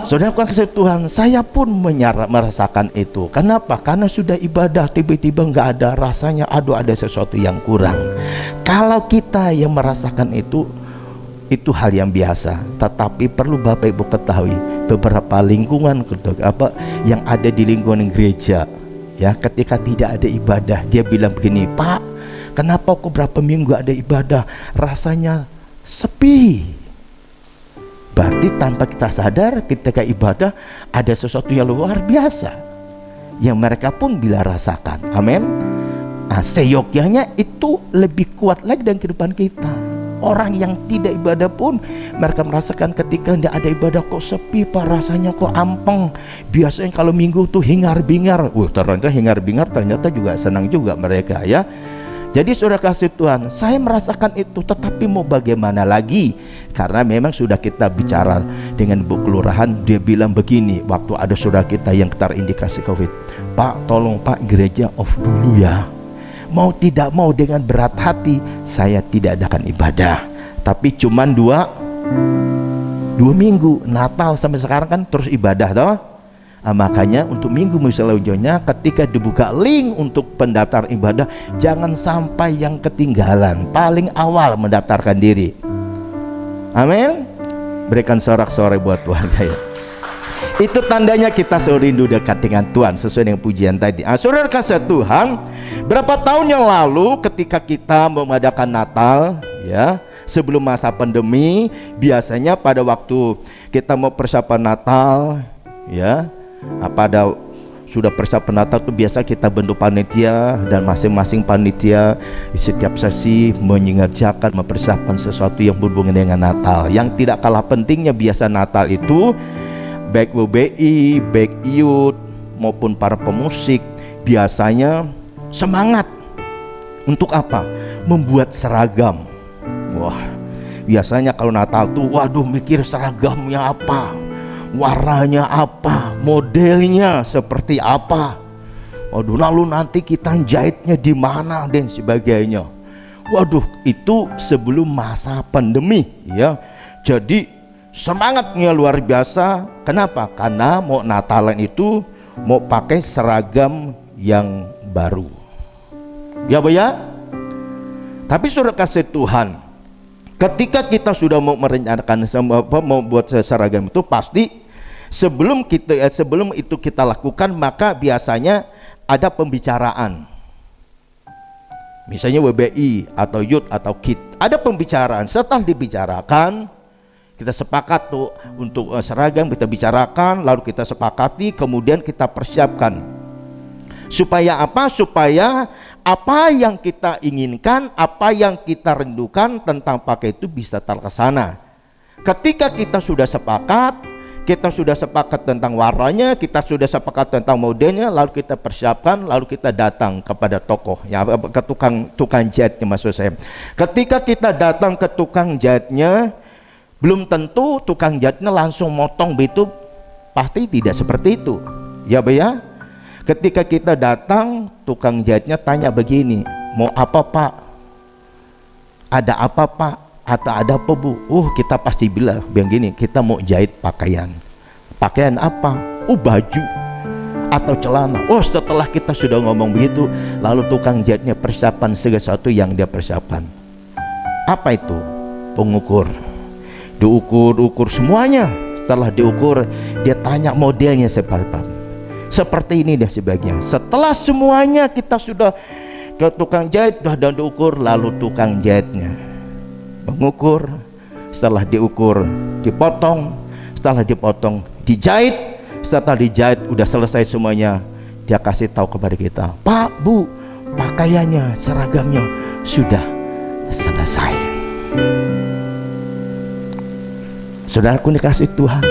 Saudara kasih Tuhan, saya pun merasakan itu. Kenapa? Karena sudah ibadah tiba-tiba nggak ada rasanya, aduh ada sesuatu yang kurang. Kalau kita yang merasakan itu hal yang biasa. Tetapi perlu Bapak Ibu ketahui, beberapa lingkungan yang ada di lingkungan gereja, ya, ketika tidak ada ibadah, dia bilang begini, Pak, kenapa kok berapa minggu ada ibadah rasanya sepi? Berarti tanpa kita sadar ketika ibadah ada sesuatu yang luar biasa yang mereka pun bila rasakan. Amin. Nah, seyogyanya itu lebih kuat lagi dalam kehidupan kita. Orang yang tidak ibadah pun mereka merasakan ketika tidak ada ibadah kok sepi, Pak, rasanya kok ampeng. Biasanya kalau minggu tuh hingar-bingar. Ternyata hingar-bingar ternyata juga senang juga mereka, ya. Jadi saudara kasih Tuhan, saya merasakan itu, tetapi mau bagaimana lagi? Karena memang sudah kita bicara dengan Bu Kelurahan, dia bilang begini, waktu ada saudara kita yang terindikasi COVID, Pak, tolong Pak, gereja off dulu ya. Mau tidak mau dengan berat hati, saya tidak adakan ibadah. Tapi cuman dua minggu, Natal sampai sekarang kan terus ibadah toh. Makanya untuk minggu selanjutnya ketika dibuka link untuk pendaftar ibadah, jangan sampai yang ketinggalan, paling awal mendaftarkan diri. Amin. Berikan sorak-sorai buat Tuhan ya. Itu tandanya kita serindu dekat dengan Tuhan sesuai dengan pujian tadi. Saudara kasih Tuhan, berapa tahun yang lalu ketika kita mengadakan Natal, ya, sebelum masa pandemi, biasanya pada waktu kita mau persiapan Natal, ya, pada sudah persiapan Natal itu biasa kita bentuk panitia, dan masing-masing panitia di setiap sesi mengerjakan, mempersiapkan sesuatu yang berhubungan dengan Natal. Yang tidak kalah pentingnya biasa Natal itu baik WBI, baik IUT maupun para pemusik biasanya semangat untuk apa? Membuat seragam. Wah, biasanya kalau Natal tuh waduh mikir seragamnya apa, warnanya apa, modelnya seperti apa, waduh lalu nanti kita jahitnya di mana dan sebagainya. Waduh, itu sebelum masa pandemi, ya. Jadi semangatnya luar biasa. Kenapa? Karena mau Natalan itu mau pakai seragam yang baru, ya Bu ya. Tapi saudara kasih Tuhan, ketika kita sudah mau merencanakan mau buat seragam itu, pasti sebelum itu kita lakukan, maka biasanya ada pembicaraan. Misalnya WBI atau YUT atau KIT, ada pembicaraan. Setelah dibicarakan, kita sepakat tuh untuk seragam, kita bicarakan, lalu kita sepakati, kemudian kita persiapkan. Supaya apa? Supaya apa yang kita inginkan, apa yang kita rindukan tentang pakai itu bisa terlaksana. Ketika kita sudah sepakat tentang warnanya, kita sudah sepakat tentang modelnya, lalu kita persiapkan, lalu kita datang kepada tokoh, ya, ke tukang jahitnya maksud saya. Ketika kita datang ke tukang jahitnya, belum tentu tukang jahitnya langsung motong begitu, pasti tidak seperti itu, ya Bu ya. Ketika kita datang, tukang jahitnya tanya begini, mau apa Pak? Ada apa Pak? Atau ada apa Bu? Kita pasti bilang gini, kita mau jahit pakaian. Pakaian apa? Baju atau celana. Setelah kita sudah ngomong begitu, lalu tukang jahitnya persiapan segala sesuatu yang dia persiapkan. Apa itu? Pengukur. Diukur semuanya. Setelah diukur, dia tanya modelnya seperti ini dan sebagainya. Setelah semuanya kita sudah ke tukang jahit dan diukur, lalu tukang jahitnya mengukur. Setelah diukur, dipotong. Setelah dipotong, dijahit. Setelah dijahit udah selesai semuanya, dia kasih tahu kepada kita, Pak, Bu, pakaiannya, seragamnya sudah selesai. Saudaraku dikasih Tuhan,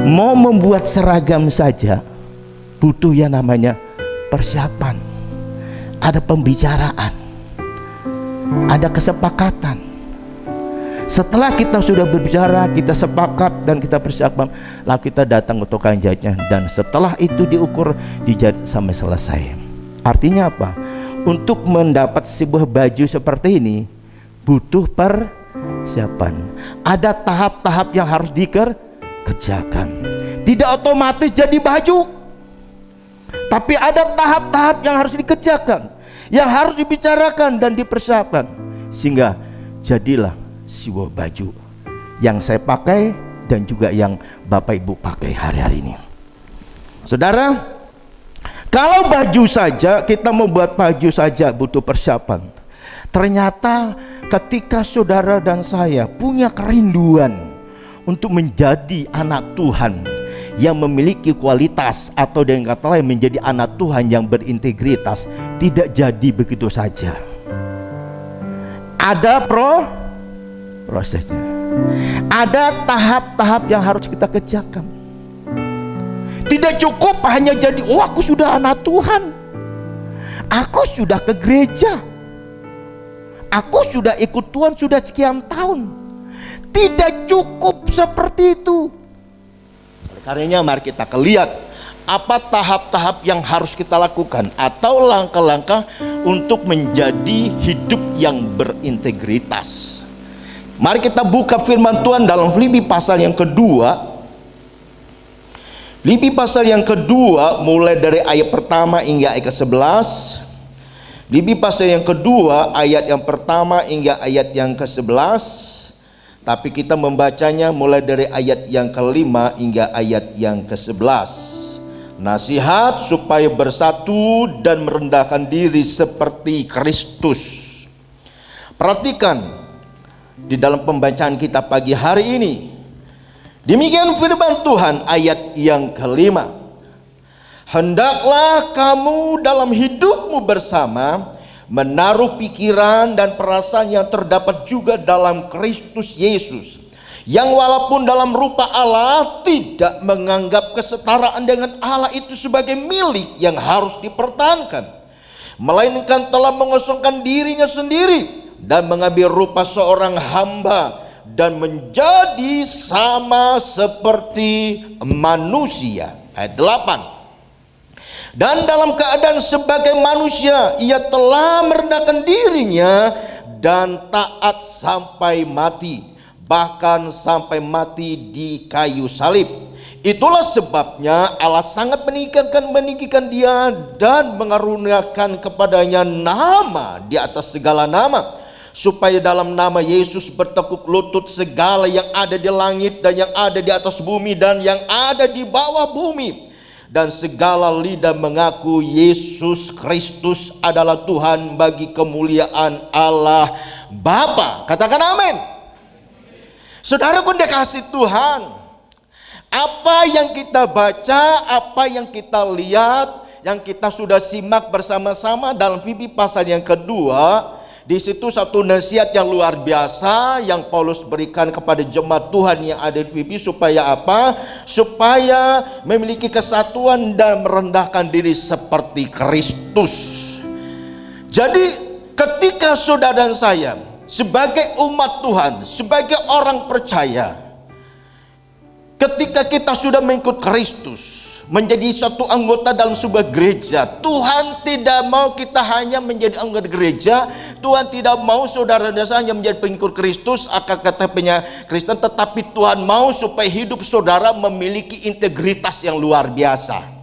mau membuat seragam saja butuh yang namanya persiapan, ada pembicaraan, ada kesepakatan. Setelah kita sudah berbicara, kita sepakat dan kita persiapkan, lalu kita datang ke tukang jahitnya, dan setelah itu diukur, dijahit sampai selesai. Artinya apa? Untuk mendapat sebuah baju seperti ini butuh persiapan. Ada tahap-tahap yang harus dikerjakan. kerjakan. Tidak otomatis jadi baju, tapi ada tahap-tahap yang harus dikerjakan, yang harus dibicarakan dan dipersiapkan, sehingga jadilah sebuah baju yang saya pakai dan juga yang Bapak Ibu pakai hari-hari ini. Saudara, kalau baju saja, kita membuat baju saja butuh persiapan. Ternyata ketika saudara dan saya punya kerinduan untuk menjadi anak Tuhan yang memiliki kualitas, atau dengan kata lain menjadi anak Tuhan yang berintegritas, tidak jadi begitu saja. Ada prosesnya. Ada tahap-tahap yang harus kita kerjakan. Tidak cukup hanya jadi, oh aku sudah anak Tuhan, aku sudah ke gereja, aku sudah ikut Tuhan sudah sekian tahun. Tidak cukup seperti itu. Oleh karenanya mari kita lihat apa tahap-tahap yang harus kita lakukan atau langkah-langkah untuk menjadi hidup yang berintegritas. Mari kita buka firman Tuhan dalam Filipi pasal yang kedua. Filipi pasal yang kedua mulai dari ayat pertama hingga ayat ke-11. Filipi pasal yang kedua ayat yang pertama hingga ayat yang ke-11. Tapi kita membacanya mulai dari ayat yang ke-5 hingga ayat yang ke-11. Nasihat supaya bersatu dan merendahkan diri seperti Kristus. Perhatikan di dalam pembacaan kita pagi hari ini. Demikian firman Tuhan ayat yang ke-5. Hendaklah kamu dalam hidupmu bersama menaruh pikiran dan perasaan yang terdapat juga dalam Kristus Yesus, yang walaupun dalam rupa Allah tidak menganggap kesetaraan dengan Allah itu sebagai milik yang harus dipertahankan, melainkan telah mengosongkan dirinya sendiri dan mengambil rupa seorang hamba dan menjadi sama seperti manusia. Ayat 8. Dan dalam keadaan sebagai manusia ia telah merendahkan dirinya dan taat sampai mati, bahkan sampai mati di kayu salib. Itulah sebabnya Allah sangat meninggikan dia dan mengaruniakan kepadanya nama di atas segala nama, supaya dalam nama Yesus bertekuk lutut segala yang ada di langit dan yang ada di atas bumi dan yang ada di bawah bumi, dan segala lidah mengaku Yesus Kristus adalah Tuhan bagi kemuliaan Allah Bapa. Katakan amin. Saudaraku dikasih Tuhan, apa yang kita baca, apa yang kita lihat, yang kita sudah simak bersama-sama dalam Filipi pasal yang kedua, di situ satu nasihat yang luar biasa yang Paulus berikan kepada jemaat Tuhan yang ada di Filipi, supaya apa? Supaya memiliki kesatuan dan merendahkan diri seperti Kristus. Jadi ketika saudara dan saya sebagai umat Tuhan, sebagai orang percaya, ketika kita sudah mengikut Kristus, menjadi satu anggota dalam sebuah gereja, Tuhan tidak mau kita hanya menjadi anggota gereja. Tuhan tidak mau saudara dan saya hanya menjadi pengikut Kristus, akan kata Kristen, tetapi Tuhan mau supaya hidup saudara memiliki integritas yang luar biasa.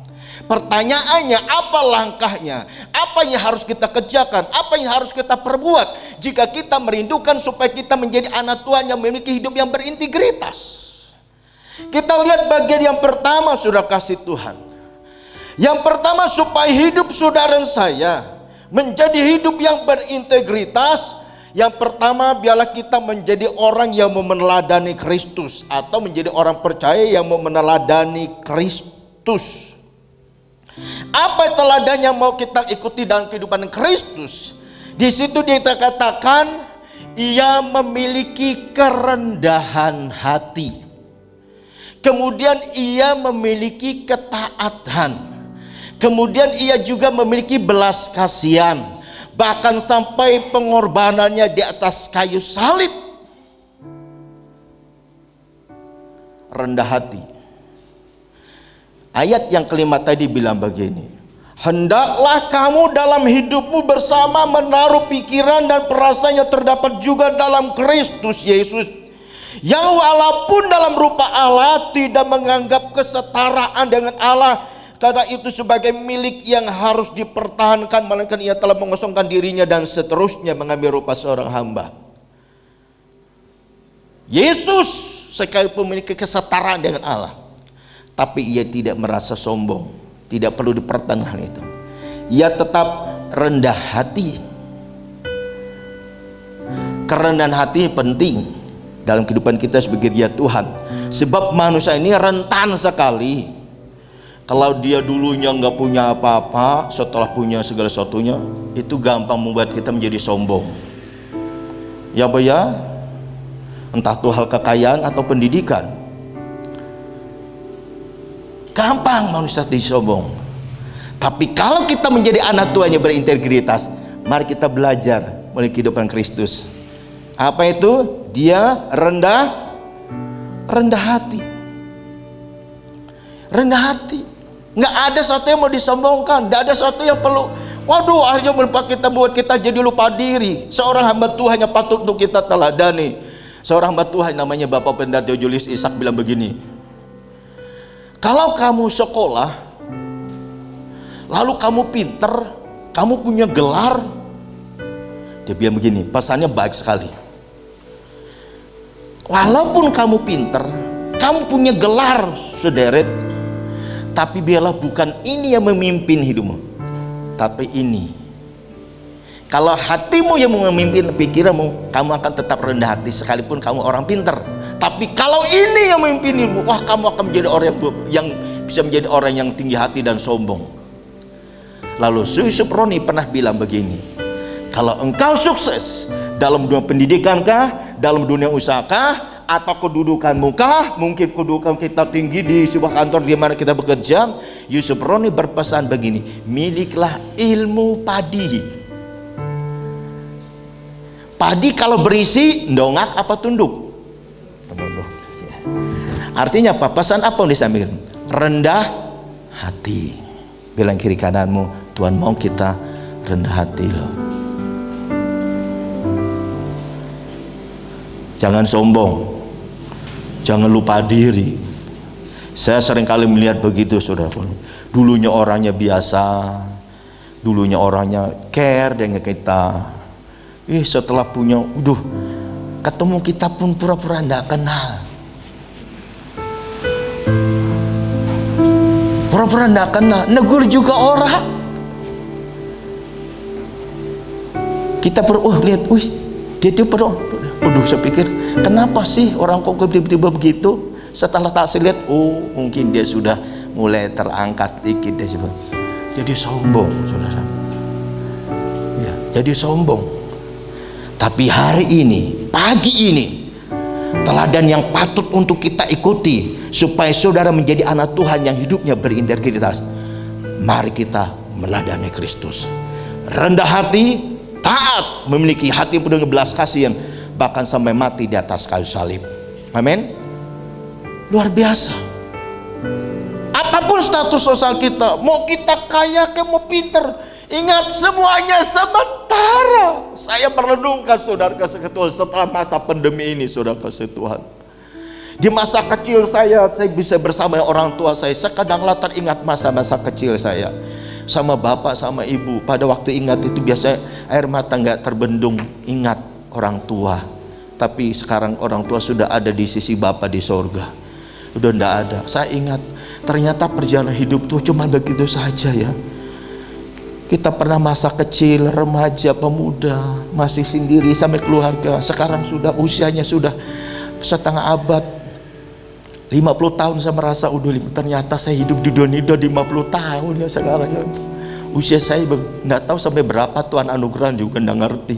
Pertanyaannya, apa langkahnya? Apa yang harus kita kerjakan? Apa yang harus kita perbuat jika kita merindukan supaya kita menjadi anak Tuhan yang memiliki hidup yang berintegritas? Kita lihat bagian yang pertama, sudah kasih Tuhan. Yang pertama, supaya hidup saudara dan saya menjadi hidup yang berintegritas. Yang pertama, biarlah kita menjadi orang yang mau meneladani Kristus, atau menjadi orang percaya yang mau meneladani Kristus. Apa teladan yang mau kita ikuti dalam kehidupan Kristus? Di situ dia katakan ia memiliki kerendahan hati. Kemudian ia memiliki ketaatan. Kemudian ia juga memiliki belas kasihan, bahkan sampai pengorbanannya di atas kayu salib. Rendah hati. Ayat yang kelima tadi bilang begini, hendaklah kamu dalam hidupmu bersama menaruh pikiran dan perasaan yang terdapat juga dalam Kristus Yesus, yang walaupun dalam rupa Allah tidak menganggap kesetaraan dengan Allah karena itu sebagai milik yang harus dipertahankan, melainkan ia telah mengosongkan dirinya dan seterusnya mengambil rupa seorang hamba. Yesus sekalipun memiliki kesetaraan dengan Allah, tapi ia tidak merasa sombong, tidak perlu dipertahankan itu. Ia tetap rendah hati. Kerendahan hati penting dalam kehidupan kita sebagai dia Tuhan, sebab manusia ini rentan sekali. Kalau dia dulunya nggak punya apa-apa, setelah punya segala sesuatunya, itu gampang membuat kita menjadi sombong. Ya Pak ya, entah itu hal kekayaan atau pendidikan, gampang manusia disombong. Tapi kalau kita menjadi anak Tuhan yang berintegritas, mari kita belajar melalui kehidupan Kristus. Apa itu? Dia rendah hati. Rendah hati. Nggak ada sesuatu yang mau disombongkan, nggak ada sesuatu yang perlu. Waduh, akhirnya membuat kita jadi lupa diri. Seorang hamba Tuhan yang patut untuk kita teladani. Seorang hamba Tuhan namanya Bapak Pendeta Julius Ishak bilang begini. Kalau kamu sekolah, lalu kamu pinter, kamu punya gelar, dia bilang begini, pesannya baik sekali. Walaupun kamu pinter, kamu punya gelar sederet, tapi biarlah bukan ini yang memimpin hidupmu, tapi ini. Kalau hatimu yang memimpin pikiranmu, kamu akan tetap rendah hati sekalipun kamu orang pinter. Tapi kalau ini yang memimpin hidupmu, wah, kamu akan menjadi orang yang bisa menjadi orang yang tinggi hati dan sombong. Lalu Yusuf Roni pernah bilang begini, kalau engkau sukses dalam dunia pendidikan kah, dalam dunia usaha kah, atau kedudukanmu kah, mungkin kedudukan kita tinggi di sebuah kantor di mana kita bekerja, Yusuf Roni berpesan begini, miliklah ilmu padi. Padi kalau berisi dongak apa tunduk? Artinya apa? Pesan apa yang disampaikan? Rendah hati. Bilang kiri kananmu, Tuhan mau kita rendah hati loh. Jangan sombong, jangan lupa diri. Saya seringkali melihat begitu, saudara. Dulunya orangnya biasa, dulunya orangnya care dengan kita. Setelah punya, ketemu kita pun pura-pura tidak kenal. Pura-pura tidak kenal, negur juga orang. Kita lihat, dia tuh saya pikir kenapa sih orang kok tiba-tiba begitu? Setelah tak saya lihat, mungkin dia sudah mulai terangkat dikit deh, jadi sombong, saudara. Ya, jadi sombong. Tapi hari ini, pagi ini, teladan yang patut untuk kita ikuti supaya saudara menjadi anak Tuhan yang hidupnya berintegritas. Mari kita meladani Kristus. Rendah hati, taat, memiliki hati penuh belas kasihan, bahkan sampai mati di atas kayu salib. Amin. Luar biasa. Apapun status sosial kita, mau kita kaya ke mau pinter, ingat semuanya sementara. Saya merenungkan, saudara kasih Tuhan, setelah masa pandemi ini, saudara kasih Tuhan, di masa kecil saya bisa bersama orang tua saya. Saya kadang teringat masa-masa kecil saya sama bapak sama ibu. Pada waktu ingat itu biasanya air mata nggak terbendung, ingat orang tua. Tapi sekarang orang tua sudah ada di sisi bapak di sorga, udah nggak ada. Saya ingat ternyata perjalanan hidup tuh cuma begitu saja ya. Kita pernah masa kecil, remaja, pemuda, masih sendiri sampai keluarga. Sekarang sudah usianya sudah setengah abad, 50 tahun saya merasa ternyata saya hidup di dunia 50 tahun ya sekarang ya. Usia saya nggak tahu sampai berapa Tuhan anugerah juga nggak ngerti.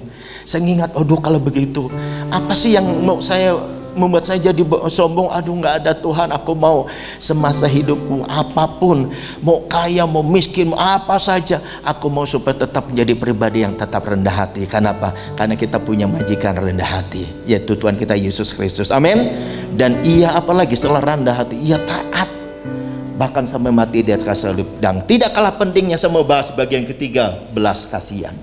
Saya ingat, kalau begitu apa sih yang mau membuat saya jadi sombong? Nggak ada Tuhan, aku mau semasa hidupku apapun, mau kaya mau miskin mau apa saja, aku mau supaya tetap menjadi pribadi yang tetap rendah hati. Kenapa? Karena kita punya majikan rendah hati, yaitu Tuhan kita Yesus Kristus. Amin. Dan ia apalagi setelah rendah hati, ia taat bahkan sampai mati di atas kayu salib. Dan tidak kalah pentingnya, saya mau bahas bagian ketiga, belas kasihan.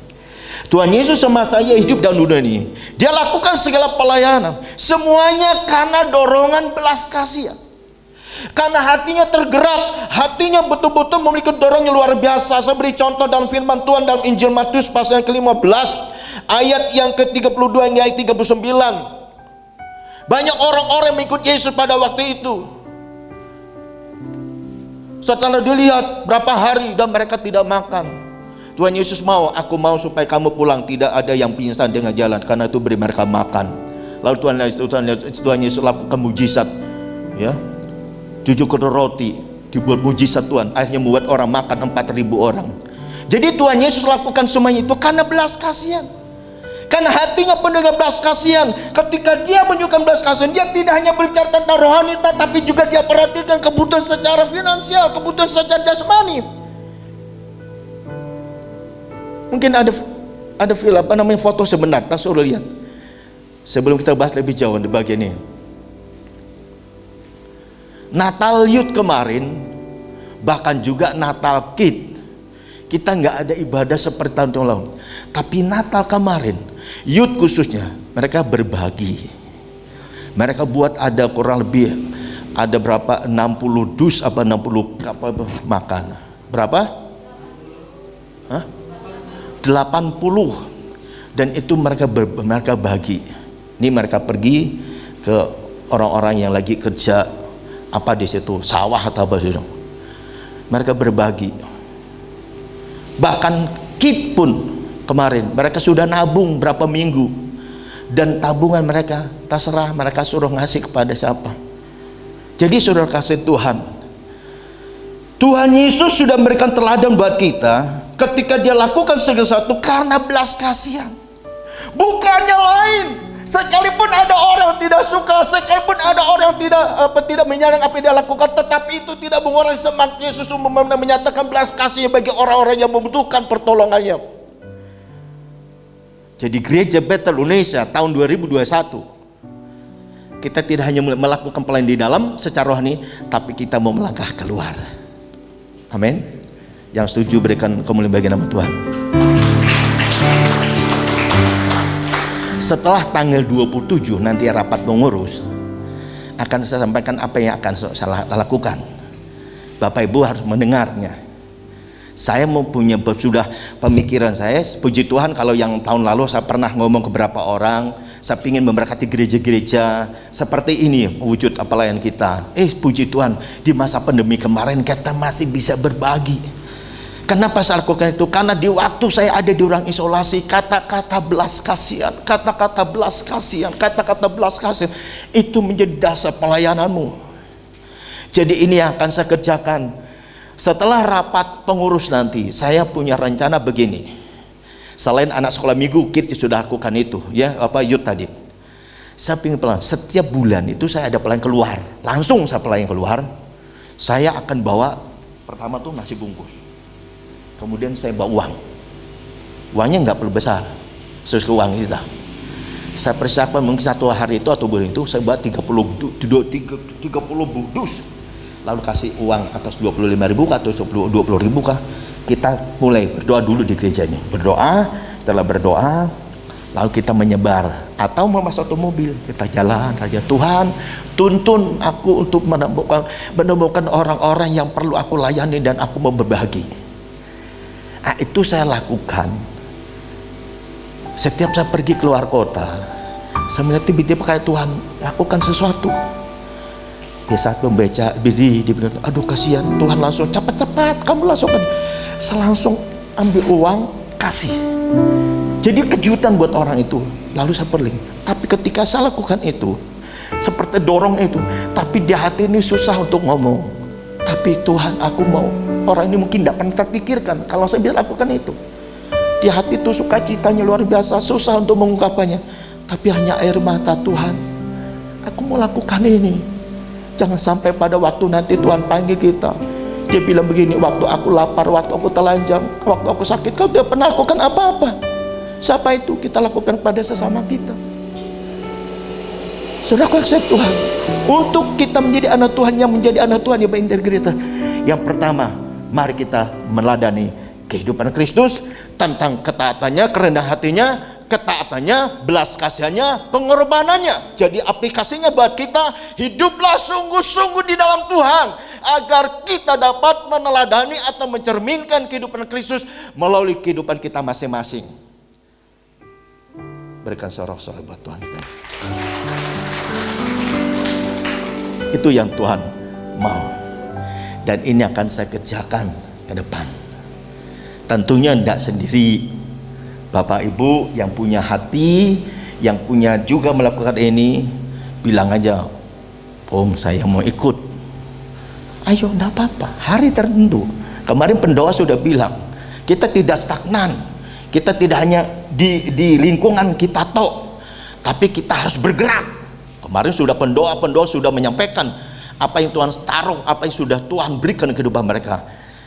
Tuhan Yesus semasa ia hidup dalam dunia ini, dia lakukan segala pelayanan, semuanya karena dorongan belas kasihan. Karena hatinya tergerak, hatinya betul-betul memiliki dorongan yang luar biasa. Saya beri contoh dalam firman Tuhan dalam Injil Matius pasal yang ke-15 ayat yang ke-32 hingga ayat 39. Banyak orang-orang yang mengikut Yesus pada waktu itu. Setelah dilihat berapa hari dan mereka tidak makan, Tuhan Yesus aku mau supaya kamu pulang, tidak ada yang pingsan dengan jalan, karena itu beri mereka makan. Lalu Tuhan Yesus lakukan mujizat, ya, 7 kedai roti, dibuat mujizat Tuhan, akhirnya membuat orang makan 4.000 orang. Jadi Tuhan Yesus lakukan semuanya itu karena belas kasihan, karena hatinya penuh dengan belas kasihan. Ketika dia menunjukkan belas kasihan, dia tidak hanya berbicara tentang rohani, tapi juga dia perhatikan kebutuhan secara finansial, kebutuhan secara jasmani. Mungkin ada film foto sebenar, tak suruh lihat. Sebelum kita bahas lebih jauh di bagian ini. Natal Youth kemarin, bahkan juga Natal Kid, kita nggak ada ibadah seperti tahun lalu. Tapi Natal kemarin, Youth khususnya, mereka berbagi. Mereka buat ada kurang lebih ada berapa, 60 dus apa 60 makan. Berapa? Hah? 80. Dan itu mereka bagi. Ini mereka pergi ke orang-orang yang lagi kerja apa di situ, sawah atau apa gitu. Mereka berbagi. Bahkan Kid pun kemarin mereka sudah nabung berapa minggu, dan tabungan mereka terserah mereka suruh ngasih kepada siapa. Jadi saudara kasih Tuhan Yesus sudah memberikan teladan buat kita ketika dia lakukan segala sesuatu karena belas kasihan, bukannya lain. Sekalipun ada orang yang tidak suka, sekalipun ada orang yang tidak menyayang apa yang dia lakukan, tetapi itu tidak mengurangi semangat Yesus menyatakan belas kasih bagi orang-orang yang membutuhkan pertolongannya. Jadi Gereja Bethel Indonesia tahun 2021, kita tidak hanya melakukan pelayanan di dalam secara rohani, tapi kita mau melangkah keluar. Amin. Yang setuju berikan kemuliaan bagi nama Tuhan. Setelah tanggal 27 nanti rapat pengurus, akan saya sampaikan apa yang akan saya lakukan. Bapak Ibu harus mendengarnya. Saya mempunyai sudah pemikiran saya. Puji Tuhan, kalau yang tahun lalu saya pernah ngomong ke beberapa orang, saya ingin memberkati gereja-gereja seperti ini wujud pelayan kita. Puji Tuhan, di masa pandemi kemarin kita masih bisa berbagi. Kenapa saya lakukan itu? Karena di waktu saya ada di ruang isolasi, kata-kata belas kasihan, kata-kata belas kasihan, kata-kata belas kasihan itu menjadi dasar pelayananmu. Jadi ini yang akan saya kerjakan. Setelah rapat pengurus nanti, saya punya rencana begini. Selain anak sekolah minggu, kita sudah lakukan itu, ya, youth tadi. Saya ingin pelan. Setiap bulan itu saya ada pelayan keluar, langsung saya pelayan keluar. Saya akan bawa pertama tuh nasi bungkus. Kemudian saya bawa uangnya nggak perlu besar, sesuai uang kita. Saya persiapkan mungkin satu hari itu atau bulan itu saya buat 30 dus, lalu kasih uang atas 25.000 atau 20.000 kah. Kita mulai berdoa dulu di gereja ini, berdoa. Setelah berdoa, lalu kita menyebar atau memasuk satu mobil, kita jalan saja. Tuhan, tuntun aku untuk menemukan orang-orang yang perlu aku layani dan aku mau berbagi. Itu saya lakukan. Setiap saya pergi keluar kota, saya melihat tiba-tiba kayak Tuhan lakukan sesuatu. Dia saat membaca dibilang, aduh kasihan, Tuhan langsung cepat-cepat kamu langsung. Saya langsung ambil uang kasih. Jadi kejutan buat orang itu. Lalu saya perling. Tapi ketika saya lakukan itu, seperti dorong itu, tapi di hati ini susah untuk ngomong. Tapi Tuhan, aku mau. Orang ini mungkin tidak pernah terpikirkan kalau saya bisa lakukan itu. Di hati itu sukacitanya luar biasa, susah untuk mengungkapkannya. Tapi hanya air mata, Tuhan, aku mau lakukan ini. Jangan sampai pada waktu nanti Tuhan panggil kita, dia bilang begini, waktu aku lapar, waktu aku telanjang, waktu aku sakit, kau tidak pernah lakukan apa-apa. Siapa itu? Kita lakukan pada sesama kita. Saudara kasih Tuhan, untuk kita menjadi anak Tuhan yang menjadi anak Tuhan yang berintegritas, yang pertama, mari kita meladani kehidupan Kristus, tentang ketaatannya, kerendahan hatinya, ketaatannya, belas kasihannya, pengorbanannya. Jadi aplikasinya buat kita, hiduplah sungguh-sungguh di dalam Tuhan, agar kita dapat meneladani atau mencerminkan kehidupan Kristus melalui kehidupan kita masing-masing. Berikan sorak-sorai buat Tuhan kita. Itu yang Tuhan mau, dan ini akan saya kerjakan ke depan. Tentunya tidak sendiri. Bapak Ibu yang punya hati, yang punya juga melakukan ini, bilang aja, Om saya mau ikut. Ayo, tidak apa-apa, hari tertentu. Kemarin pendoa sudah bilang, kita tidak stagnan, kita tidak hanya di lingkungan kita tok, tapi kita harus bergerak. Kemarin sudah pendoa sudah menyampaikan apa yang Tuhan taruh, apa yang sudah Tuhan berikan ke kehidupan mereka.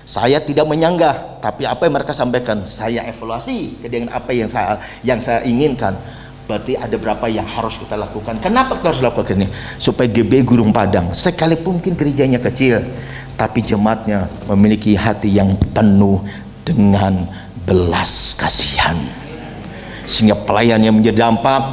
Saya tidak menyanggah, tapi apa yang mereka sampaikan saya evaluasi dengan apa yang saya inginkan. Berarti ada berapa yang harus kita lakukan. Kenapa kita harus lakukan ini? Supaya GB Gunung Padang, sekalipun mungkin gerejanya kecil, tapi jemaatnya memiliki hati yang penuh dengan belas kasihan, sehingga pelayannya menjadi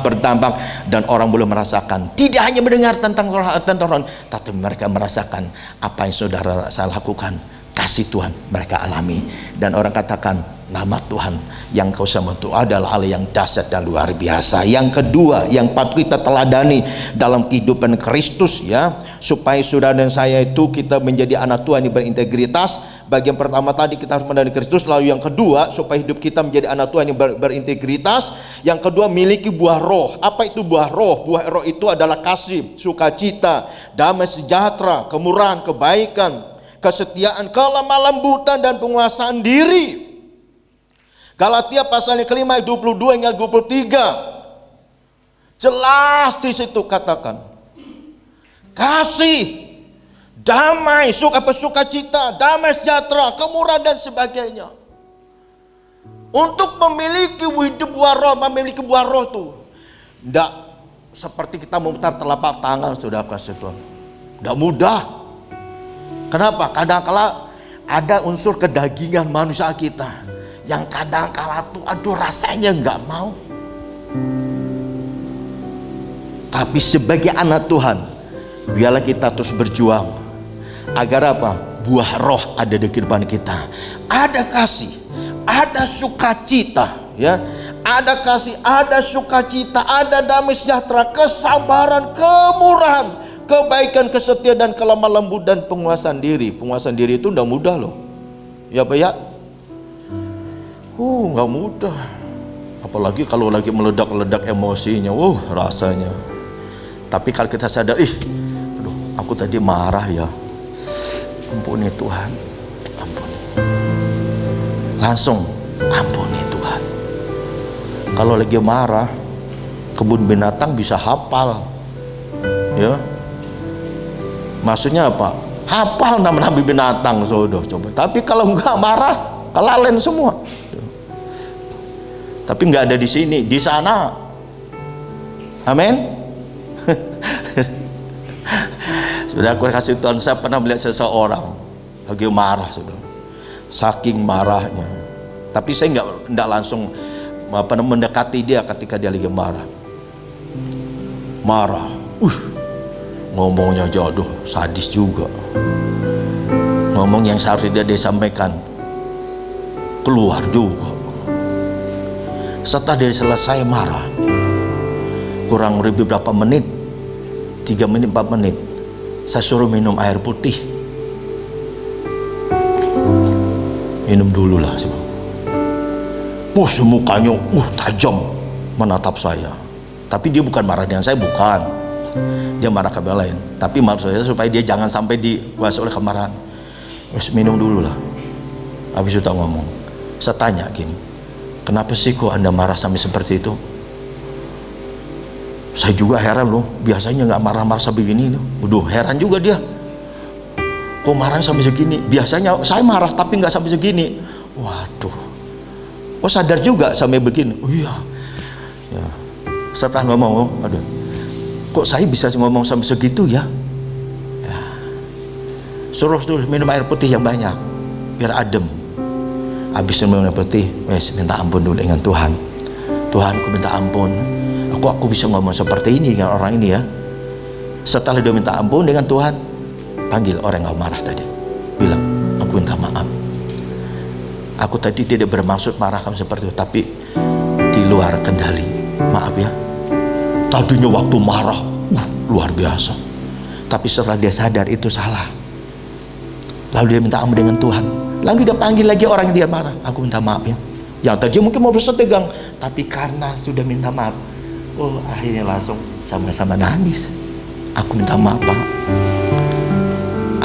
berdampak, dan orang boleh merasakan, tidak hanya mendengar tentang orang, tapi mereka merasakan apa yang saudara saya lakukan. Kasih Tuhan mereka alami, dan orang katakan, nama Tuhan yang kau sembah itu adalah Allah yang dahsyat dan luar biasa. Yang kedua yang patut kita teladani dalam kehidupan Kristus, ya, supaya saudara dan saya itu kita menjadi anak Tuhan yang berintegritas. Bagian pertama tadi kita harus meneladani Kristus, lalu yang kedua supaya hidup kita menjadi anak Tuhan yang berintegritas, yang kedua miliki buah roh. Apa itu buah roh? Buah roh itu adalah kasih, sukacita, damai sejahtera, kemurahan, kebaikan, kesetiaan, kelemah lembutan, dan penguasaan diri. Galatia pasal yang kelima 22 hingga 23, jelas di situ katakan kasih, damai, sukacita, damai sejahtera, kemurahan, dan sebagainya. Untuk memiliki hidup buah roh, memiliki buah roh itu tidak seperti kita memutar telapak tangan, sudah kasih Tuhan. Tidak mudah. Kenapa? Kadang-kala ada unsur kedagingan manusia kita yang kadang-kala tuh aduh rasanya nggak mau. Tapi sebagai anak Tuhan, biarlah kita terus berjuang agar apa? Buah roh ada di kehidupan kita. Ada kasih, ada sukacita, ya. Ada kasih, ada sukacita, ada damai sejahtera, kesabaran, kemurahan, kebaikan, kesetiaan, dan kelemah lembut, dan penguasaan diri. Penguasaan diri itu tidak mudah loh, ya Pak ya. Nggak mudah. Apalagi kalau lagi meledak-ledak emosinya, rasanya. Tapi kalau kita sadar, aduh, aku tadi marah ya, ampuni Tuhan, ampuni. Langsung ampuni Tuhan. Kalau lagi marah, kebun binatang bisa hafal, ya. Maksudnya apa? Hafal nama-nama binatang, saudara. Coba. Tapi kalau enggak marah, kelalen semua. Tapi enggak ada di sini, di sana. Amin. Sudah aku kasih Tuhan, saya pernah melihat seseorang lagi marah, saudara. Saking marahnya. Tapi saya enggak langsung mendekati dia ketika dia lagi marah. Marah. Ngomongnya jodoh, sadis juga. Ngomong yang seharusnya dia disampaikan keluar juga. Setelah dia selesai marah, kurang lebih berapa menit, 3 menit 4 menit, saya suruh minum air putih. Minum dulu lah. Semukanya tajam menatap saya. Tapi dia bukan marah dengan saya, bukan. Dia marah ke lain. Tapi maksud saya supaya dia jangan sampai dikuasai oleh kemarahan. Minum dulu lah. Habis itu ngomong. Saya tanya gini, kenapa sih kok Anda marah sampai seperti itu? Saya juga heran loh. Biasanya nggak marah-marah sampai begini loh. Heran juga dia. Kok marah sampai segini? Biasanya saya marah tapi nggak sampai segini. Waduh. Sadar juga sampai begini. Iya. Ya. Setelah ngomong, aduh, kok saya bisa ngomong sampai segitu ya? Suruh minum air putih yang banyak biar adem. Habis minum air putih, minta ampun dulu dengan Tuhan. Tuhan, aku minta ampun. Aku bisa ngomong seperti ini dengan orang ini ya. Setelah dia minta ampun dengan Tuhan, panggil orang yang marah tadi. Bilang, aku minta maaf. Aku tadi tidak bermaksud marah kamu seperti itu, tapi di luar kendali. Maaf ya. Tadinya waktu marah, luar biasa. Tapi setelah dia sadar itu salah. Lalu dia minta ampun dengan Tuhan. Lalu dia panggil lagi orang yang dia marah. Aku minta maaf ya. Yang tadi mungkin mau bersetegang, tapi karena sudah minta maaf, akhirnya langsung sama-sama nangis. Aku minta maaf Pak.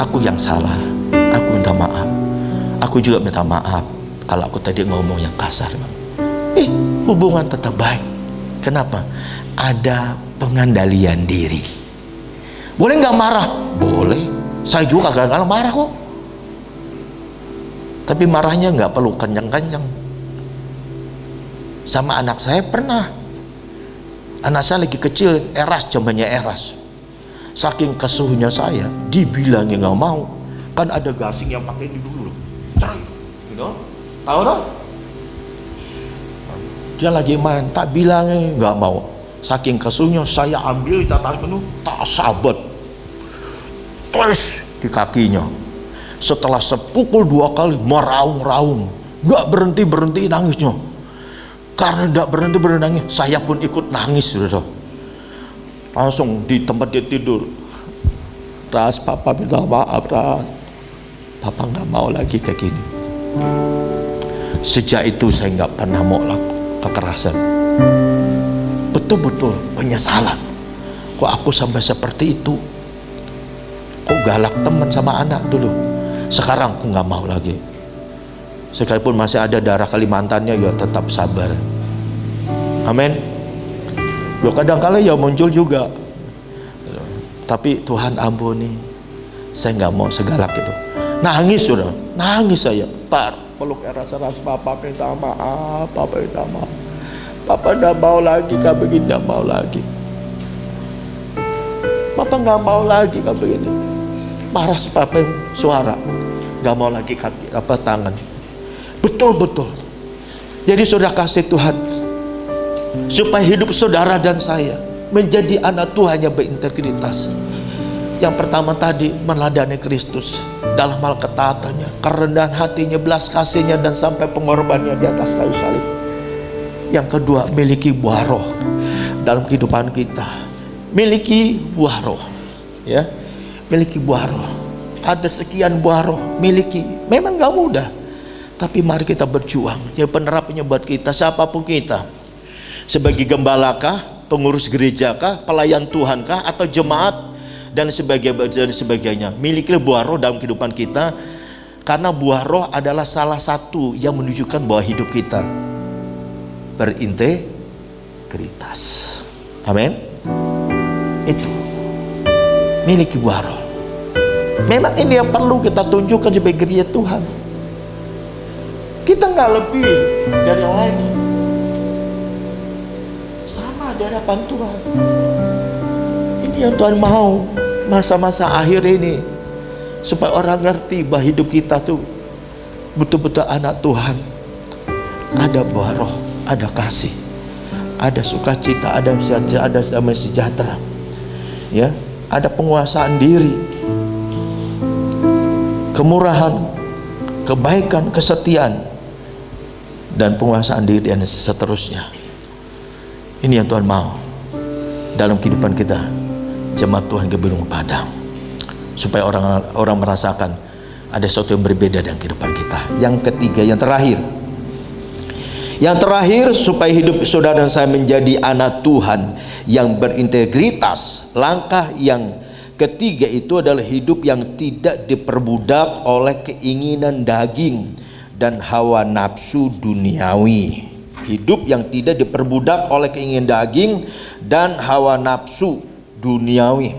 Aku yang salah. Aku minta maaf. Aku juga minta maaf kalau aku tadi ngomong yang kasar. Hubungan tetap baik. Kenapa? Ada pengendalian diri. Boleh nggak marah? Boleh. Saya juga kadang-kadang marah kok. Tapi marahnya nggak perlu kencang-kencang. Sama anak saya pernah. Anak saya lagi kecil, eras, zamannya eras. Saking kesuhunya saya, dibilangnya nggak mau. Kan ada gasing yang pakai ini dulu, gitu. Tahu dong? Dia lagi main, tak bilangnya nggak mau. Saking kesuhunya, saya ambil tarik penuh, tak sabat, tes di kakinya. Setelah sepukul 2 kali, meraung-raung, nggak berhenti nangisnya. Karena nggak berhenti nangis, saya pun ikut nangis, sudah. Langsung di tempat dia tidur. Ras, Papa minta maaf, Ras. Papa nggak mau lagi kayak gini. Sejak itu saya nggak pernah mau kekerasan. Betul-betul penyesalan. Kok aku sampai seperti itu? Kok galak teman sama anak dulu? Sekarang aku nggak mau lagi. Sekalipun masih ada darah Kalimantannya, ya tetap sabar. Amin. Ya kadang-kala ya muncul juga. Tapi Tuhan ampuni. Saya nggak mau segalak itu. Nangis sudah, nangis saya. Pak, peluk rasa-rasa Papa minta maaf, Papa minta maaf. Papa nggak mau lagi kayak begini, nggak mau lagi. Papa nggak mau lagi kayak begini. Marah Papa suara, nggak mau lagi kaki tangan. Betul-betul. Jadi saudara kasih Tuhan, supaya hidup saudara dan saya menjadi anak Tuhan yang berintegritas. Yang pertama tadi, meladani Kristus dalam hal ketaatannya, kerendahan hatinya, belas kasihnya, dan sampai pengorbanannya di atas kayu salib. Yang kedua, miliki buah roh dalam kehidupan kita. Miliki buah roh, ya, miliki buah roh. Ada sekian buah roh, miliki. Memang gak mudah, tapi mari kita berjuang. Ya, penerapannya buat kita, siapapun kita, sebagai gembalakah, pengurus gerejakah, pelayan Tuhankah, atau jemaat dan sebagainya, milikilah buah roh dalam kehidupan kita, karena buah roh adalah salah satu yang menunjukkan bahwa hidup kita berintegritas. Amin. Itu miliki buah roh. Memang ini yang perlu kita tunjukkan sebagai gereja Tuhan. Kita nggak lebih dari yang lain, sama di hadapan Tuhan. Ini yang Tuhan mau masa-masa akhir ini, supaya orang ngerti bahwa hidup kita tuh betul-betul anak Tuhan. Ada buah roh, ada kasih, ada sukacita, ada damai sejahtera, ya, ada penguasaan diri, kemurahan, kebaikan, kesetiaan, dan penguasaan diri, dan seterusnya. Ini yang Tuhan mau dalam kehidupan kita, jemaat Tuhan Gebelung Padang, supaya orang merasakan ada sesuatu yang berbeda dalam kehidupan kita. Yang ketiga, yang terakhir, supaya hidup saudara dan saya menjadi anak Tuhan yang berintegritas. Langkah yang ketiga itu adalah hidup yang tidak diperbudak oleh keinginan daging dan hawa nafsu duniawi. Hidup yang tidak diperbudak oleh keinginan daging dan hawa nafsu duniawi.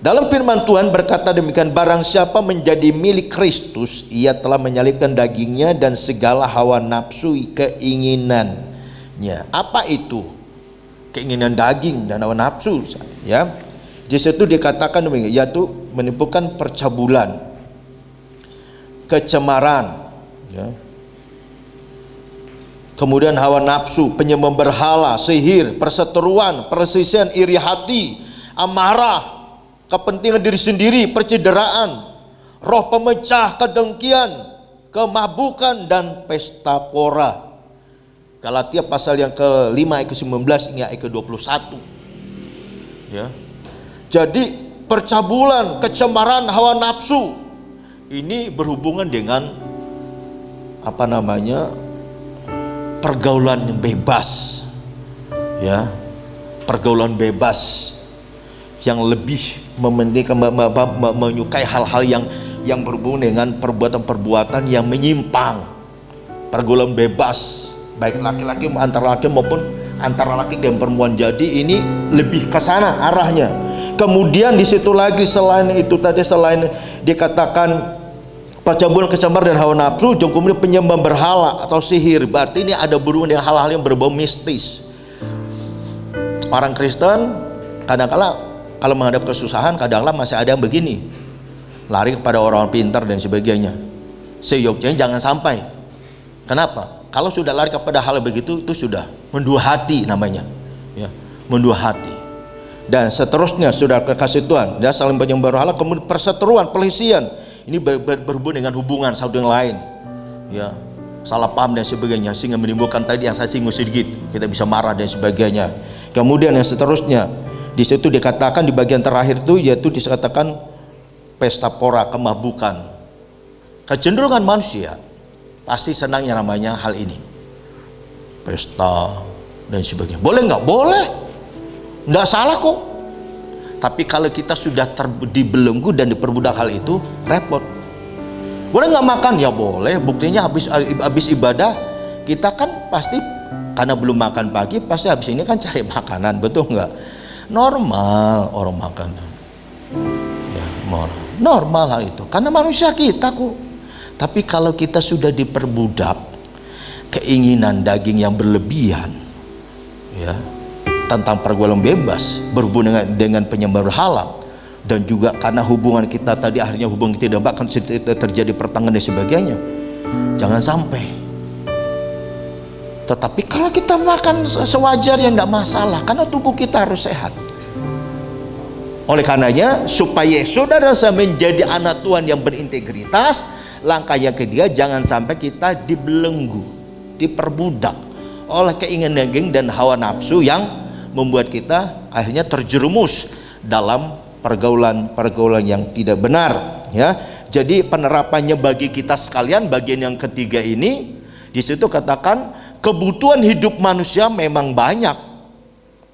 Dalam firman Tuhan berkata demikian, barang siapa menjadi milik Kristus, ia telah menyalibkan dagingnya dan segala hawa nafsu keinginannya. Apa itu keinginan daging dan hawa nafsu? Ya, di situ dikatakan demikian, yaitu menimbulkan percabulan, kecemaran, ya, kemudian hawa nafsu, penyembah berhala, sihir, perseteruan, perselisihan, iri hati, amarah, kepentingan diri sendiri, percederaan, roh pemecah, kedengkian, kemabukan, dan pesta pora. Galatia pasal yang ke-5 ayat ke-19 hingga ayat ke-21. Ya. Jadi percabulan, kecemaran, hawa nafsu ini berhubungan dengan pergaulan yang bebas. Ya. Pergaulan bebas yang lebih menyukai hal-hal yang berhubungan dengan perbuatan-perbuatan yang menyimpang. Pergaulan bebas baik laki-laki antara laki maupun antara laki dan perempuan. Jadi ini lebih ke sana arahnya. Kemudian di situ lagi selain itu tadi, selain dikatakan percabulan, kecemaran, dan hawa nafsu, kemudian penyembah berhala atau sihir. Berarti ini ada berhubungan dengan hal-hal yang berbau mistis. Orang Kristen kadang-kala kalau menghadap kesusahan, kadang-kala masih ada yang begini, lari kepada orang pintar dan sebagainya. Seyogyanya jangan sampai. Kenapa? Kalau sudah lari kepada hal begitu, itu sudah mendua hati namanya, ya, mendua hati. Dan seterusnya sudah kekasih Tuhan, dan saling penyembah berhala, kemudian perseteruan, pelisian. Ini berhubungan dengan hubungan satu yang lain, ya, salah paham dan sebagainya, sehingga menimbulkan tadi yang saya singgung sedikit, kita bisa marah dan sebagainya. Kemudian yang seterusnya, di situ dikatakan di bagian terakhir itu, yaitu dikatakan pesta pora, kemabukan. Kecenderungan manusia pasti senang yang namanya hal ini, pesta dan sebagainya. Boleh nggak? Boleh, nggak salah kok. Tapi kalau kita sudah dibelenggu dan diperbudak hal itu, repot. Boleh nggak makan? Ya boleh. Buktinya habis ibadah kita kan pasti, karena belum makan pagi, pasti habis ini kan cari makanan, betul nggak? Normal orang makan, ya, normal hal itu, karena manusia kita kok. Tapi kalau kita sudah diperbudak keinginan daging yang berlebihan, ya, tentang pergaulan bebas, berhubungan dengan penyembah berhala, dan juga karena hubungan kita tadi akhirnya hubungan kita tidak bahkan terjadi pertengahan dan sebagainya, jangan sampai. Tetapi kalau kita makan sewajarnya tidak masalah, karena tubuh kita harus sehat. Oleh karenanya, supaya saudara saya menjadi anak Tuhan yang berintegritas, langkah yang ketiga, jangan sampai kita dibelenggu, diperbudak oleh keinginan daging dan hawa nafsu yang membuat kita akhirnya terjerumus dalam pergaulan yang tidak benar, ya. Jadi penerapannya bagi kita sekalian, bagian yang ketiga ini, di situ katakan kebutuhan hidup manusia memang banyak,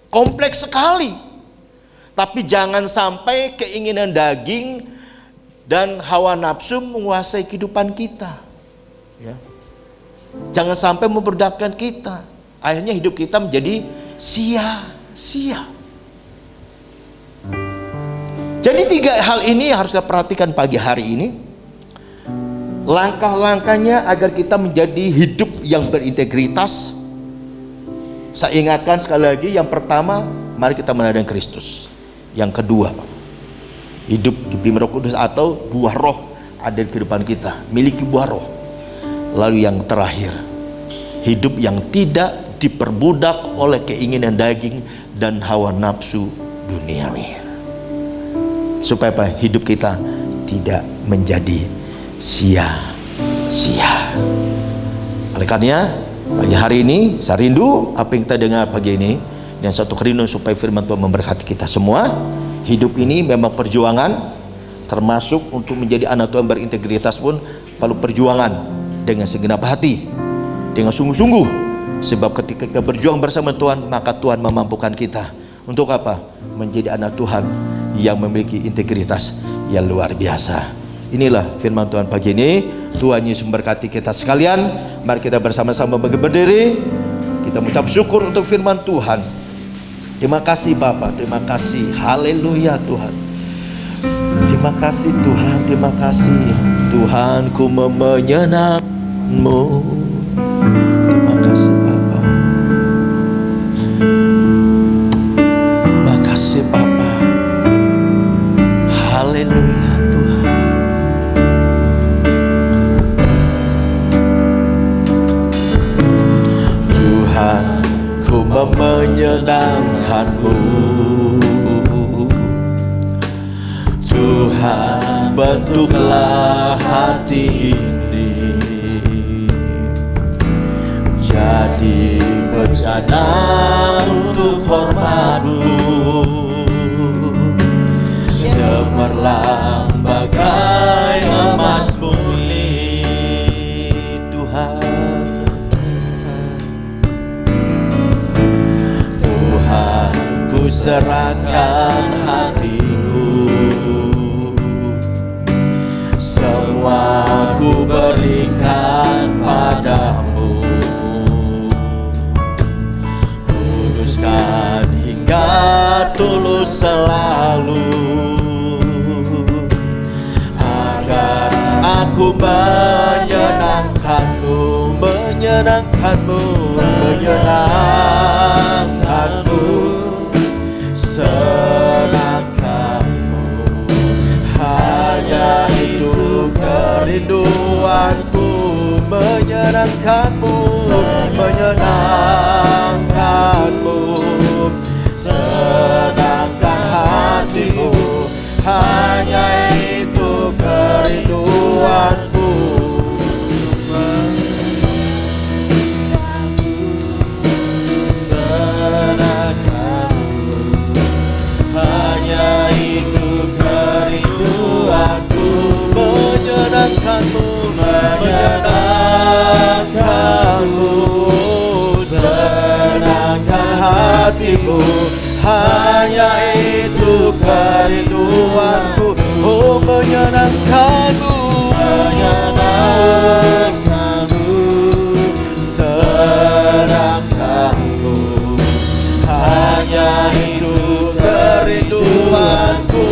kompleks sekali. Tapi jangan sampai keinginan daging dan hawa nafsu menguasai kehidupan kita, ya. Jangan sampai memperdagkan kita, akhirnya hidup kita menjadi sia-sia. Jadi tiga hal ini harus kita perhatikan pagi hari ini, langkah-langkahnya agar kita menjadi hidup yang berintegritas. Saya ingatkan sekali lagi, yang pertama, mari kita meneladani Kristus. Yang kedua, hidup di Roh Kudus atau buah roh ada di kehidupan kita, miliki buah roh. Lalu yang terakhir, hidup yang tidak diperbudak oleh keinginan daging dan hawa nafsu duniawi, supaya apa? Hidup kita tidak menjadi sia-sia. Oleh karenanya pagi hari ini saya rindu apa yang kita dengar pagi ini, dan satu kerinduan supaya firman Tuhan memberkati kita semua. Hidup ini memang perjuangan, termasuk untuk menjadi anak Tuhan berintegritas pun perlu perjuangan dengan segenap hati, dengan sungguh-sungguh. Sebab ketika kita berjuang bersama Tuhan, maka Tuhan memampukan kita untuk apa? Menjadi anak Tuhan yang memiliki integritas yang luar biasa. Inilah firman Tuhan pagi ini. Tuhan Yesus memberkati kita sekalian. Mari kita bersama-sama berdiri, kita mengucap syukur untuk firman Tuhan. Terima kasih Bapa, terima kasih, haleluya Tuhan. Terima kasih Tuhan, terima kasih Tuhan, ku menyenangmu. Terima kasih Bapa, terima kasih Bapa, haleluya Tuhan. menyenangkan-Mu. Tuhan, bentuklah hati ini jadi bejana untuk hormat-Mu, cemerlang bagai emas murni. Tuhan, Tuhan, ku serahkan hatiku, semua ku berikan padamu. Kudus dan hingga tulus selalu, agar aku menyenangkan-Mu, menyenangkan-Mu, menyenangkan-Mu, senangkan-Mu. Hanya itu kerinduanku, menyenangkan-Mu, menyenangkan-Mu, senangkan hatimu. Hanya itu kerinduanku, senangkan-Mu. Hanya itu kerinduanku, menyenangkan-Mu, menyenangkan-Mu, senangkan hatimu. Hanya itu kerinduanku, oh menyenangkan-Mu, menyenangkan-Mu, senangkan-Mu. Hanya itu kerinduanku,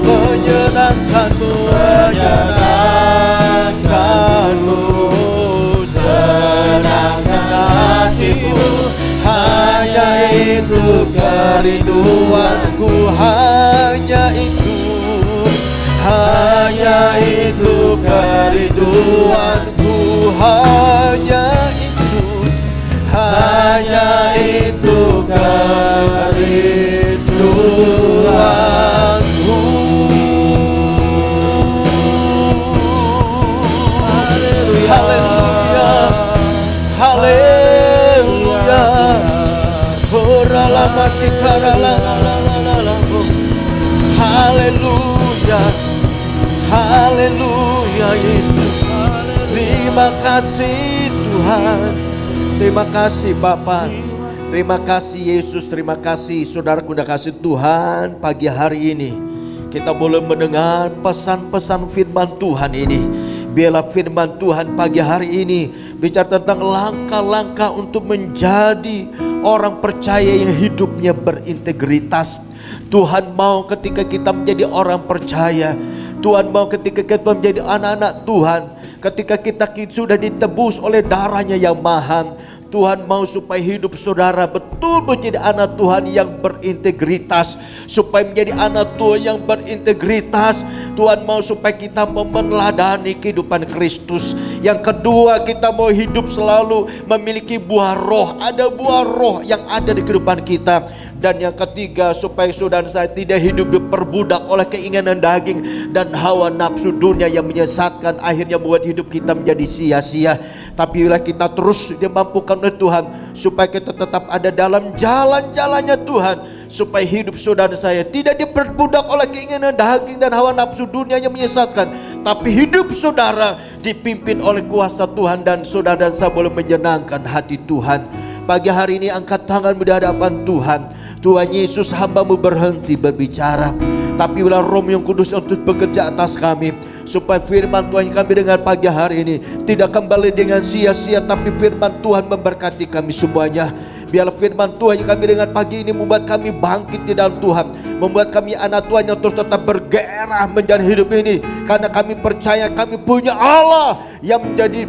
menyenangkan-Mu, menyenangkan-Mu, senangkan hatimu. Hanya itu kerinduanku, hanya itu, hanya itu kerinduanku, hanya itu, hanya itu kerinduanku. Haleluya, haleluya, haleluya, haleluya Yesus. Terima kasih Tuhan, terima kasih Bapa, terima kasih Yesus, terima kasih saudaraku dan kasih Tuhan. Pagi hari ini kita boleh mendengar pesan-pesan firman Tuhan ini. Biarlah firman Tuhan pagi hari ini bicara tentang langkah-langkah untuk menjadi orang percaya yang hidupnya berintegritas. Tuhan mau ketika kita menjadi orang percaya, Tuhan mau ketika kita menjadi anak-anak Tuhan, ketika kita sudah ditebus oleh darahnya yang mahal, Tuhan mau supaya hidup saudara betul menjadi anak Tuhan yang berintegritas. Supaya menjadi anak Tuhan yang berintegritas, Tuhan mau supaya kita meneladani kehidupan Kristus. Yang kedua, kita mau hidup selalu memiliki buah roh. Ada buah roh yang ada di kehidupan kita. Dan yang ketiga, supaya saudara saya tidak hidup diperbudak oleh keinginan daging dan hawa nafsu dunia yang menyesatkan, akhirnya buat hidup kita menjadi sia-sia. Tapi bila kita terus dimampukan oleh Tuhan, supaya kita tetap ada dalam jalan-jalannya Tuhan, supaya hidup saudara saya tidak diperbudak oleh keinginan daging dan hawa nafsu dunia yang menyesatkan, tapi hidup saudara dipimpin oleh kuasa Tuhan, dan saudara saya boleh menyenangkan hati Tuhan. Pagi hari ini angkat tanganmu di hadapan Tuhan. Tuhan Yesus, hamba-Mu berhenti berbicara, tapi bila Roh yang Kudus untuk bekerja atas kami, supaya firman Tuhan yang kami dengar pagi hari ini tidak kembali dengan sia-sia, tapi firman Tuhan memberkati kami semuanya. Biarlah firman Tuhan yang kami dengar pagi ini membuat kami bangkit di dalam Tuhan, membuat kami anak Tuhan yang terus tetap bergairah menjalani hidup ini, karena kami percaya kami punya Allah yang menjadi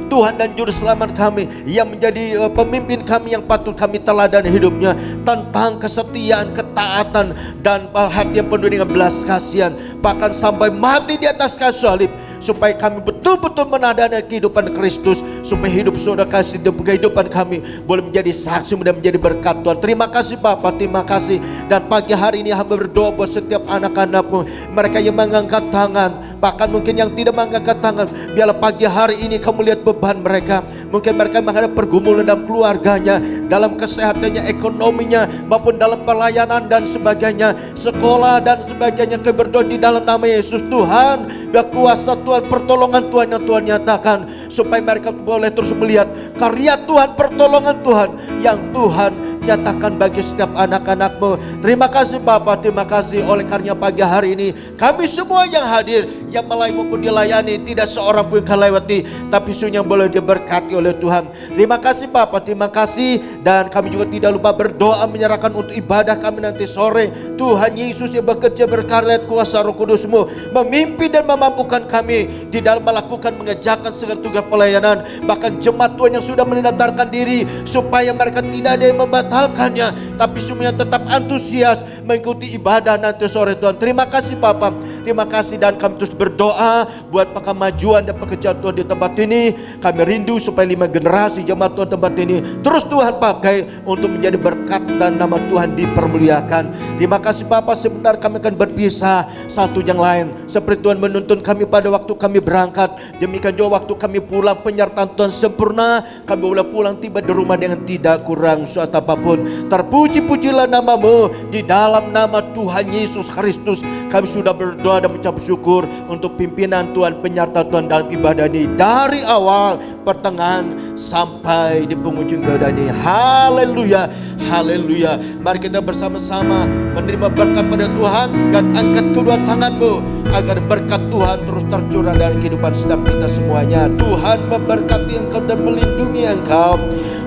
Tuhan dan Juru Selamat kami, yang menjadi pemimpin kami yang patut kami teladani hidupnya, tentang kesetiaan, ketaatan, dan hati yang penuh dengan belas kasihan, bahkan sampai mati di atas kayu salib. supaya kami betul-betul menadani kehidupan Kristus, supaya hidup saudara kasih kehidupan kami boleh menjadi saksi dan menjadi berkat Tuhan. Terima kasih Bapa, terima kasih. Dan pagi hari ini hamba berdoa buat setiap anak-anak-Mu, mereka yang mengangkat tangan, bahkan mungkin yang tidak mengangkat tangan, biarlah pagi hari ini Kamu lihat beban mereka. Mungkin mereka menghadapi pergumulan dalam keluarganya, dalam kesehatannya, ekonominya, maupun dalam pelayanan dan sebagainya, sekolah dan sebagainya. Kami berdoa di dalam nama Yesus Tuhan, biar kuasa Tuhan, pertolongan Tuhan yang Tuhan nyatakan, supaya mereka boleh terus melihat karya Tuhan, pertolongan Tuhan yang Tuhan nyatakan bagi setiap anak-anak-Mu. Terima kasih Bapa, terima kasih oleh karena pagi hari ini kami semua yang hadir, yang melayani maupun dilayani, tidak seorang pun yang lewati, tapi semua yang boleh diberkati oleh Tuhan. Terima kasih Bapa, terima kasih. Dan kami juga tidak lupa berdoa menyerahkan untuk ibadah kami nanti sore. Tuhan Yesus yang bekerja berkarya kuasa Roh Kudus-Mu memimpin dan memampukan kami di dalam melakukan, mengerjakan segala tugas pelayanan. Bahkan jemaat Tuhan yang sudah mendaftarkan diri, supaya mereka tidak ada yang membatalkannya, tapi semuanya tetap antusias mengikuti ibadah nanti sore Tuhan. Terima kasih Bapa, terima kasih. Dan kami terus berdoa buat kemajuan dan pekerjaan Tuhan di tempat ini. Kami rindu supaya 5 generasi jemaat Tuhan tempat ini terus Tuhan pakai untuk menjadi berkat dan nama Tuhan dipermuliakan. Terima kasih Bapa. Sebentar kami akan berpisah satu yang lain, seperti Tuhan menuntun kami pada waktu kami berangkat, demikian juga waktu kami pulang, penyertaan Tuhan sempurna. Kami boleh pulang tiba di rumah dengan tidak kurang suatu apapun. Terpuji-pujilah nama-Mu. Di dalam nama Tuhan Yesus Kristus kami sudah berdoa dan mengucap syukur untuk pimpinan Tuhan, penyertaan Tuhan dalam ibadah ini, dari awal, pertengahan, sampai di penghujung ibadah ini. Haleluya, haleluya. Mari kita bersama-sama menerima berkat pada Tuhan dan angkat kedua tangan-Mu, agar berkat Tuhan terus tercurah dalam kehidupan setiap kita semuanya. Tuhan memberkati engkau dan melindungi engkau.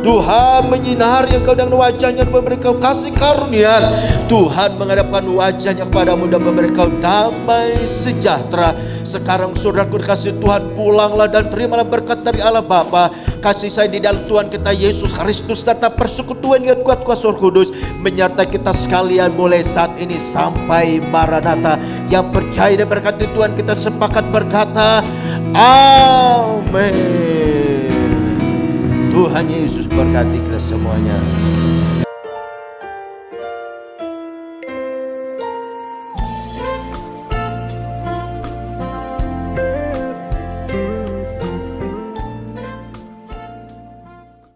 Tuhan menyinari engkau dengan wajahnya dan memberi engkau kasih karunia. Tuhan menghadapkan wajahnya kepadamu dan memberi engkau damai sejahtera. Sekarang saudaraku dikasih Tuhan, pulanglah dan terimalah berkat dari Allah Bapa, kasih sayang di dalam Tuhan kita Yesus Kristus, serta persekutuan dengan kuat kuasa Roh Kudus menyertai kita sekalian mulai saat ini sampai Maranatha. Yang percaya dan berkati Tuhan, kita sepakat berkata amin. Tuhan Yesus berkati kita semuanya.